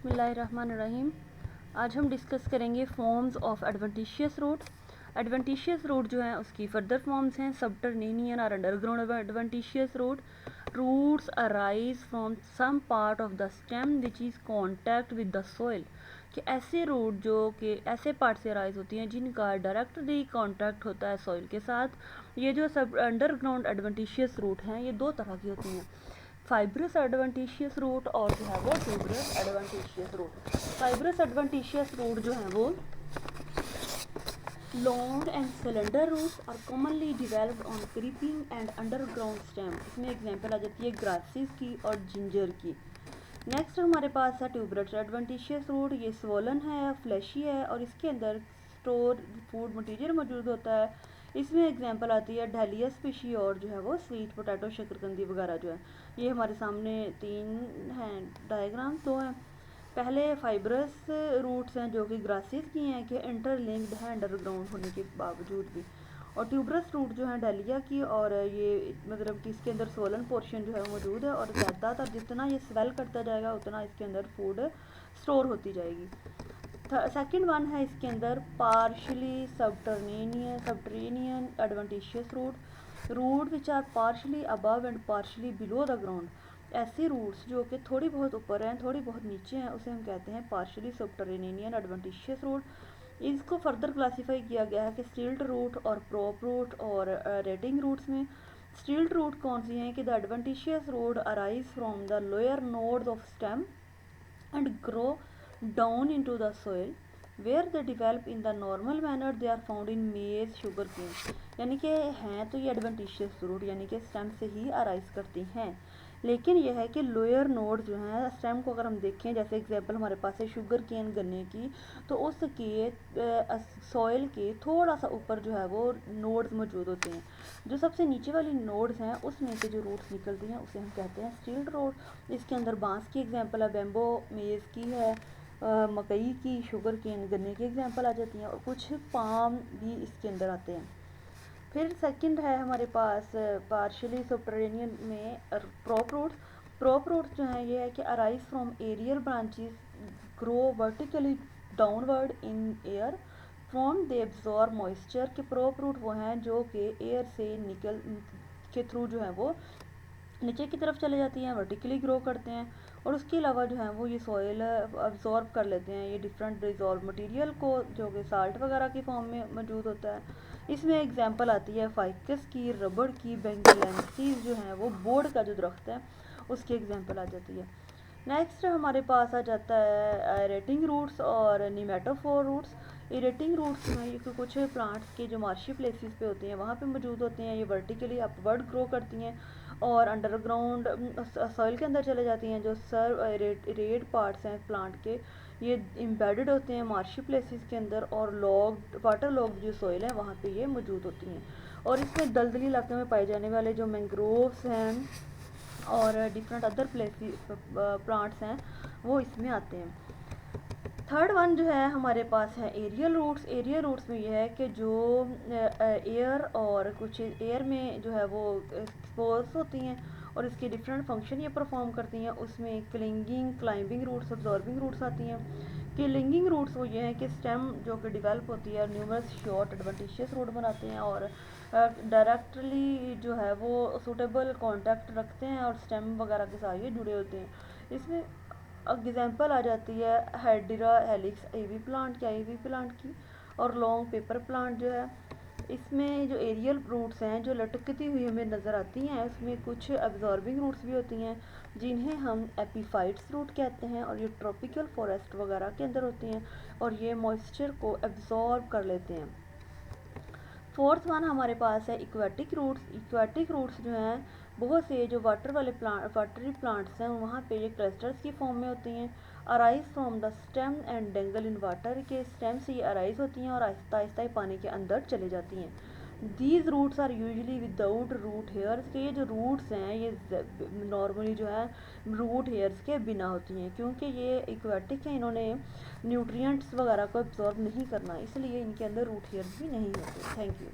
बिस्मिल्लाहिर्रहमानिर्रहीम। आज हम डिस्कस करेंगे forms of adventitious root. Adventitious root जो है उसकी फर्दर फॉर्म्स हैं सबटरनेनियन और underground adventitious root. Roots arise from some part of the stem which is contact with the soil, कि ऐसे रूट जो कि ऐसे पार्ट से अराइज होती हैं जिनका डायरेक्टली कॉन्टैक्ट होता है सॉइल के साथ। ये जो सब अंडरग्राउंड एडवेंटिशियस रूट हैं ये दो तरह की होती हैं, फाइब्रस एडवेंटिशियस रूट और जो है वो tuberous adventitious root. Fibrous adventitious root जो है वो long and cylinder roots are commonly developed on creeping and underground stem. इसमें एग्जांपल आ जाती है ग्रासेस की और जिंजर की। नेक्स्ट हमारे पास है ट्यूबरस एडवेंटिशियस रूट। ये स्वोलन है, फ्लैशी है और इसके अंदर स्टोर फूड मटेरियल मौजूद होता है। इसमें एग्जांपल आती है डहेलिया स्पीशी और जो है वो स्वीट पोटैटो शकरकंदी वगैरह जो है। ये हमारे सामने तीन हैं डायग्राम, दो हैं। पहले फाइब्रस रूट्स हैं जो कि ग्रासेस की हैं कि इंटरलिंक्ड है अंडरग्राउंड होने के बावजूद भी, और ट्यूबरस रूट जो है डहेलिया की, और ये मतलब कि इसके अंदर सोलन पोर्शन जो है मौजूद है और ज़्यादातर जितना ये स्वेल करता जाएगा उतना इसके अंदर फूड स्टोर होती जाएगी। सेकंड वन है इसके अंदर partially subterranean adventitious root which are partially above and partially below the ground. ऐसे रूट्स जो कि थोड़ी बहुत ऊपर हैं थोड़ी बहुत नीचे हैं उसे हम कहते हैं पार्शली सबटरेनियन एडवेंटिशियस रूट। इसको फर्दर क्लासीफाई किया गया है कि स्टिल्ट रूट और प्रोप रूट और रेटिंग रूट्स में। स्टिल्ट रूट कौन सी हैं कि the adventitious root arise from the lower nodes of stem and grow down into the soil where they develop in the normal manner they are found in maize sugarcane। यानी कि हैं तो ये adventitious root यानी कि stem से ही arise करती हैं, लेकिन यह है कि लोअर नोड जो हैं स्टेम को अगर हम देखें, जैसे एग्जांपल हमारे पास है शुगर केन गन्ने की, तो उसके सॉइल के थोड़ा सा ऊपर जो है वो नोड्स मौजूद होते हैं। जो सबसे नीचे वाली नोड्स हैं उसमें से जो रूट्स निकलती हैं उसे हम कहते हैं स्टिल्ट रूट। इसके अंदर बांस की एग्जांपल है, बेम्बो मेज़ की है, मकई की, शुगर केन गन्ने की एग्जांपल आ जाती हैं और कुछ पाम भी इसके अंदर आते हैं। फिर सेकंड है हमारे पास पार्शियली सबटरेनियन में प्रोप रूट्स। प्रोप रूट्स जो हैं ये है कि arise from aerial branches grow vertically downward in air from they absorb moisture. के प्रोप रूट वो हैं जो कि एयर से निकल के थ्रू जो है वो नीचे की तरफ चले जाती हैं, वर्टिकली ग्रो करते हैं और उसके अलावा जो है वो ये सॉइल अब्जॉर्ब कर लेते हैं ये डिफरेंट डिजॉल्व मटेरियल को जो कि साल्ट वगैरह की फॉर्म में मौजूद होता है। इसमें एग्जांपल आती है फाइकस की, रबड़ की, बेंगलेंसीज जो है वो बोर्ड का जो दरख्त है उसकी एग्जांपल आ जाती है। नेक्स्ट हमारे पास आ जाता है रेटिंग रूट्स और निमेटोफोर रूट्स। इरेटिंग रूट्स में ये कुछ प्लांट्स के जो मार्शी प्लेसेस पे होते हैं वहाँ पे मौजूद होते हैं। ये वर्टिकली अपवर्ड ग्रो करती हैं और अंडरग्राउंड सॉइल के अंदर चले जाती हैं। जो रेड पार्ट्स हैं प्लांट के ये एम्बेडेड होते हैं मार्शी प्लेसेस के अंदर और लॉग वाटर लॉग जो सॉइल है वहाँ पे ये मौजूद होती हैं। और इसमें दलदली इलाके में पाए जाने वाले जो मैंग्रोव्स हैं और डिफरेंट अदर प्लांट्स हैं वो इसमें आते हैं। थर्ड वन जो है हमारे पास है एरियल रूट्स। एरियल रूट्स में ये है कि जो एयर और कुछ एयर में जो है वो एक्सपोज होती हैं और इसके डिफरेंट फंक्शन ये परफॉर्म करती हैं। उसमें clinging, climbing roots, absorbing roots आती हैं। क्लिंगिंग रूट्स वो ये हैं कि स्टेम जो कि डेवलप होती है न्यूमरस शॉर्ट एडवेंटिशियस रूट बनाते हैं और डायरेक्टली जो है वो सूटेबल कांटेक्ट रखते हैं और स्टेम वगैरह के साथ ये जुड़े होते हैं। इसमें एग्जांपल आ जाती है हेडिरा हेलिक्स एवी प्लांट की और लॉन्ग पेपर प्लांट जो है। इसमें जो एरियल रूट्स हैं जो लटकती हुई हमें नज़र आती हैं उसमें कुछ अब्जॉर्बिंग रूट्स भी होती हैं जिन्हें हम एपीफाइट्स रूट कहते हैं और ये ट्रॉपिकल फॉरेस्ट वगैरह के अंदर होती हैं और ये मॉइस्चर को एब्जॉर्ब कर लेते हैं। फोर्थ वन हमारे पास है इक्वेटिक रूट्स। इक्वेटिक रूट्स जो हैं बहुत से जो वाटरी प्लांट्स हैं वहाँ पे ये क्लस्टर्स की फॉर्म में होती हैं। Arise from the stem and dangle in water, के स्टेम से ये अराइज होती हैं और आहिस्ता आहिस्ता पानी के अंदर चले जाती हैं। These roots are usually without root hairs, के ये जो रूट्स हैं ये नॉर्मली जो है रूट हेयर्स के बिना होती हैं क्योंकि ये इक्वेटिक हैं, इन्होंने न्यूट्रिएंट्स वगैरह को एब्जॉर्ब नहीं करना इसलिए इनके अंदर रूट हेयर्स भी नहीं होते। Thank you.